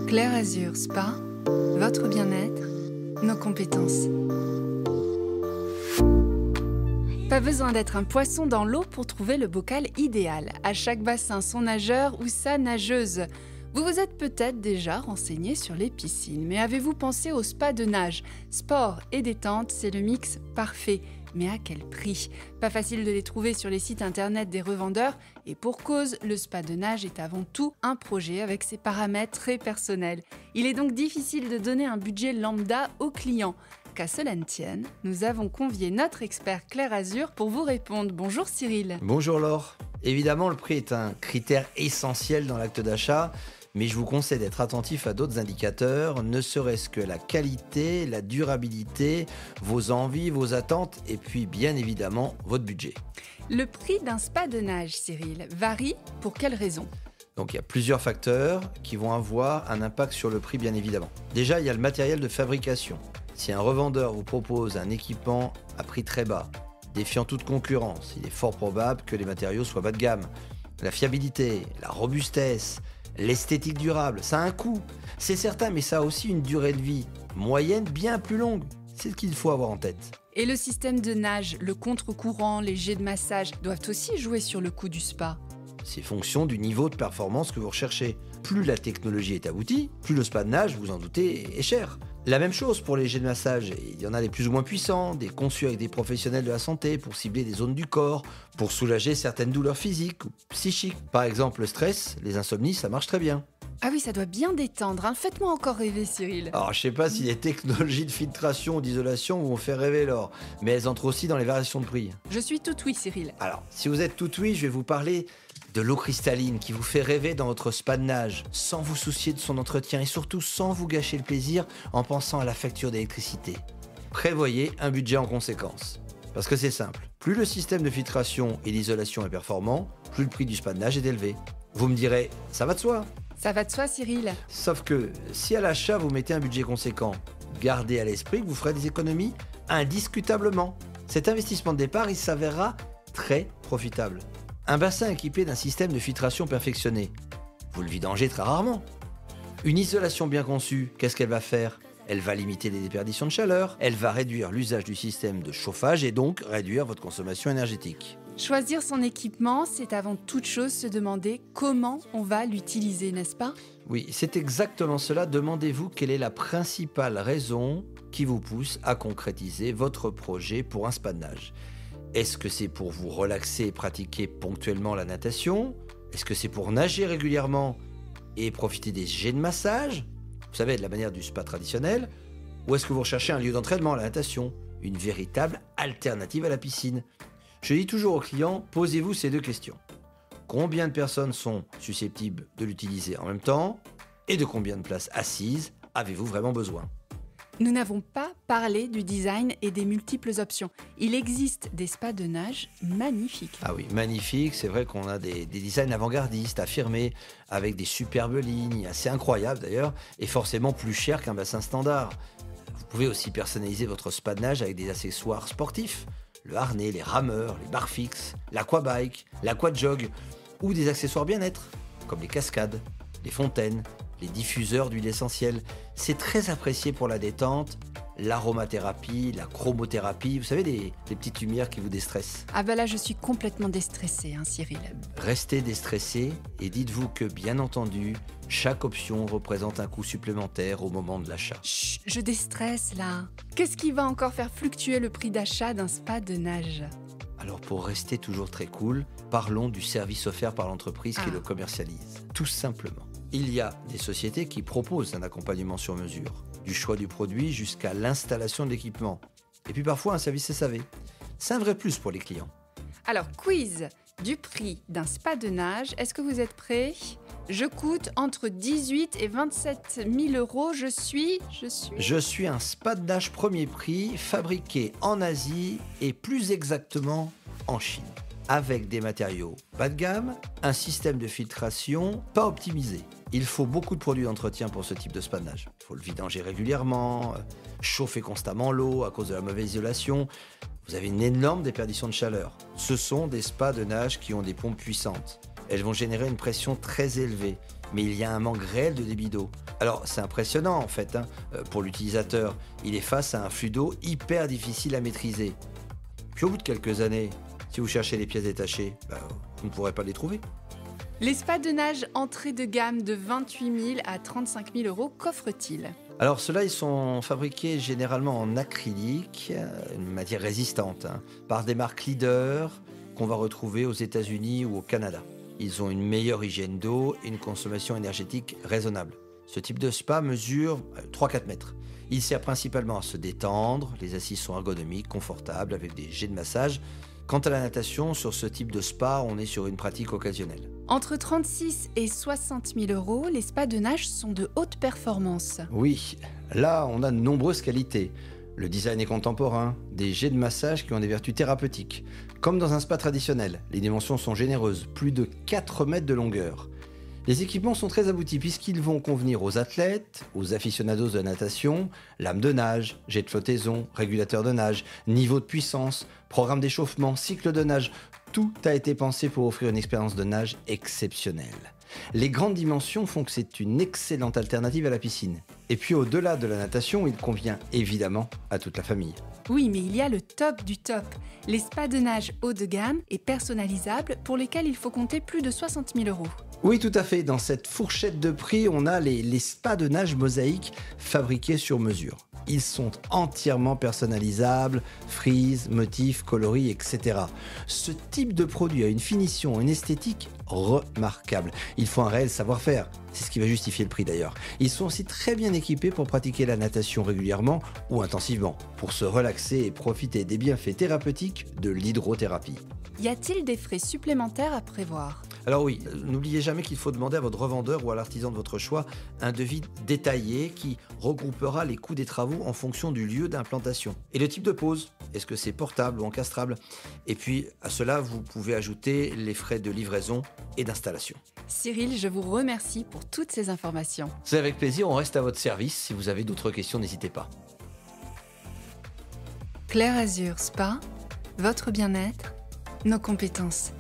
Clair Azur Spa, votre bien-être, nos compétences. Pas besoin d'être un poisson dans l'eau pour trouver le bocal idéal. À chaque bassin, son nageur ou sa nageuse. Vous vous êtes peut-être déjà renseigné sur les piscines, mais avez-vous pensé au spa de nage? Sport et détente, c'est le mix parfait. Mais à quel prix? Pas facile de les trouver sur les sites internet des revendeurs. Et pour cause, le spa de nage est avant tout un projet avec ses paramètres très personnels. Il est donc difficile de donner un budget lambda aux clients. Qu'à cela ne tienne, nous avons convié notre expert Clair Azur pour vous répondre. Bonjour Cyril. Bonjour Laure. Évidemment, le prix est un critère essentiel dans l'acte d'achat, mais je vous conseille d'être attentif à d'autres indicateurs, ne serait-ce que la qualité, la durabilité, vos envies, vos attentes et puis bien évidemment votre budget. Le prix d'un spa de nage, Cyril, varie pour quelles raisons? Donc il y a plusieurs facteurs qui vont avoir un impact sur le prix bien évidemment. Déjà, il y a le matériel de fabrication. Si un revendeur vous propose un équipement à prix très bas, défiant toute concurrence, il est fort probable que les matériaux soient bas de gamme. La fiabilité, la robustesse, l'esthétique durable, ça a un coût, c'est certain, mais ça a aussi une durée de vie moyenne bien plus longue. C'est ce qu'il faut avoir en tête. Et le système de nage, le contre-courant, les jets de massage doivent aussi jouer sur le coût du spa. C'est fonction du niveau de performance que vous recherchez. Plus la technologie est aboutie, plus le spa de nage, vous en doutez, est cher. La même chose pour les jets de massage. Il y en a des plus ou moins puissants, des conçus avec des professionnels de la santé pour cibler des zones du corps, pour soulager certaines douleurs physiques ou psychiques. Par exemple, le stress, les insomnies, ça marche très bien. Ah oui, ça doit bien détendre, hein. Faites-moi encore rêver, Cyril. Alors, je sais pas si les technologies de filtration ou d'isolation vont faire rêver Laure, mais elles entrent aussi dans les variations de prix. Je suis tout oui, Cyril. Alors, si vous êtes tout oui, je vais vous parler de l'eau cristalline qui vous fait rêver dans votre spa de nage, sans vous soucier de son entretien et surtout sans vous gâcher le plaisir en pensant à la facture d'électricité. Prévoyez un budget en conséquence. Parce que c'est simple, plus le système de filtration et d'isolation est performant, plus le prix du spa de nage est élevé. Vous me direz, ça va de soi. Ça va de soi, Cyril. Sauf que si à l'achat vous mettez un budget conséquent, gardez à l'esprit que vous ferez des économies indiscutablement. Cet investissement de départ, il s'avérera très profitable. Un bassin équipé d'un système de filtration perfectionné, vous le vidangez très rarement. Une isolation bien conçue, qu'est-ce qu'elle va faire? Elle va limiter les déperditions de chaleur, elle va réduire l'usage du système de chauffage et donc réduire votre consommation énergétique. Choisir son équipement, c'est avant toute chose se demander comment on va l'utiliser, n'est-ce pas? Oui, c'est exactement cela. Demandez-vous quelle est la principale raison qui vous pousse à concrétiser votre projet pour un spa de nage. Est-ce que c'est pour vous relaxer et pratiquer ponctuellement la natation? Est-ce que c'est pour nager régulièrement et profiter des jets de massage? Vous savez, de la manière du spa traditionnel? Ou est-ce que vous recherchez un lieu d'entraînement à la natation? Une véritable alternative à la piscine? Je dis toujours aux clients, posez-vous ces deux questions. Combien de personnes sont susceptibles de l'utiliser en même temps? Et de combien de places assises avez-vous vraiment besoin? Nous n'avons pas parlé du design et des multiples options. Il existe des spas de nage magnifiques. Ah oui, magnifique, c'est vrai qu'on a des designs avant-gardistes, affirmés, avec des superbes lignes, assez incroyables d'ailleurs, et forcément plus chers qu'un bassin standard. Vous pouvez aussi personnaliser votre spa de nage avec des accessoires sportifs, le harnais, les rameurs, les barres fixes, l'aquabike, l'aquajog, ou des accessoires bien-être, comme les cascades, les fontaines, les diffuseurs d'huile essentielle. C'est très apprécié pour la détente, l'aromathérapie, la chromothérapie, vous savez, les petites lumières qui vous déstressent. Ah bah là, je suis complètement déstressée, hein, Cyril. Restez déstressé et dites-vous que, bien entendu, chaque option représente un coût supplémentaire au moment de l'achat. Chut, je déstresse là. Qu'est-ce qui va encore faire fluctuer le prix d'achat d'un spa de nage? Alors pour rester toujours très cool, parlons du service offert par l'entreprise qui le commercialise. Tout simplement. Il y a des sociétés qui proposent un accompagnement sur mesure, du choix du produit jusqu'à l'installation de l'équipement. Et puis parfois un service SAV. C'est un vrai plus pour les clients. Alors, quiz du prix d'un spa de nage. Est-ce que vous êtes prêts? Je coûte entre 18 et 27 000 euros. Je suis un spa de nage premier prix, fabriqué en Asie et plus exactement en Chine. Avec des matériaux bas de gamme, un système de filtration pas optimisé. Il faut beaucoup de produits d'entretien pour ce type de spa de nage. Il faut le vidanger régulièrement, chauffer constamment l'eau à cause de la mauvaise isolation. Vous avez une énorme déperdition de chaleur. Ce sont des spas de nage qui ont des pompes puissantes. elles vont générer une pression très élevée. Mais il y a un manque réel de débit d'eau. Alors c'est impressionnant en fait, pour l'utilisateur. Il est face à un flux d'eau hyper difficile à maîtriser. Puis au bout de quelques années, si vous cherchez les pièces détachées, vous ne pourrez pas les trouver. Les spas de nage entrée de gamme de 28 000 à 35 000 euros qu'offrent-ils? Alors ceux-là, ils sont fabriqués généralement en acrylique, une matière résistante, par des marques leaders qu'on va retrouver aux États-Unis ou au Canada. Ils ont une meilleure hygiène d'eau et une consommation énergétique raisonnable. Ce type de spa mesure 3-4 mètres. Il sert principalement à se détendre, les assises sont ergonomiques, confortables, avec des jets de massage. Quant à la natation, sur ce type de spa, on est sur une pratique occasionnelle. Entre 36 et 60 000 euros, les spas de nage sont de haute performance. Oui, là, on a de nombreuses qualités. Le design est contemporain, des jets de massage qui ont des vertus thérapeutiques. Comme dans un spa traditionnel, les dimensions sont généreuses, plus de 4 mètres de longueur. Les équipements sont très aboutis puisqu'ils vont convenir aux athlètes, aux aficionados de natation, lames de nage, jet de flottaison, régulateur de nage, niveau de puissance, programme d'échauffement, cycle de nage. Tout a été pensé pour offrir une expérience de nage exceptionnelle. Les grandes dimensions font que c'est une excellente alternative à la piscine. Et puis au-delà de la natation, il convient évidemment à toute la famille. Oui, mais il y a le top du top. Les spas de nage haut de gamme et personnalisables pour lesquels il faut compter plus de 60 000 euros. Oui, tout à fait. Dans cette fourchette de prix, on a les spas de nage mosaïques fabriqués sur mesure. Ils sont entièrement personnalisables, frises, motifs, coloris, etc. Ce type de produit a une finition, une esthétique remarquable. Il faut un réel savoir-faire. C'est ce qui va justifier le prix d'ailleurs. Ils sont aussi très bien équipés pour pratiquer la natation régulièrement ou intensivement, pour se relaxer et profiter des bienfaits thérapeutiques de l'hydrothérapie. Y a-t-il des frais supplémentaires à prévoir? Alors oui, n'oubliez jamais qu'il faut demander à votre revendeur ou à l'artisan de votre choix un devis détaillé qui regroupera les coûts des travaux en fonction du lieu d'implantation. Et le type de pose, est-ce que c'est portable ou encastrable? Et puis à cela, vous pouvez ajouter les frais de livraison et d'installation. Cyril, je vous remercie pour toutes ces informations. C'est avec plaisir, on reste à votre service. Si vous avez d'autres questions, n'hésitez pas. Clair Azur Spa, votre bien-être, nos compétences.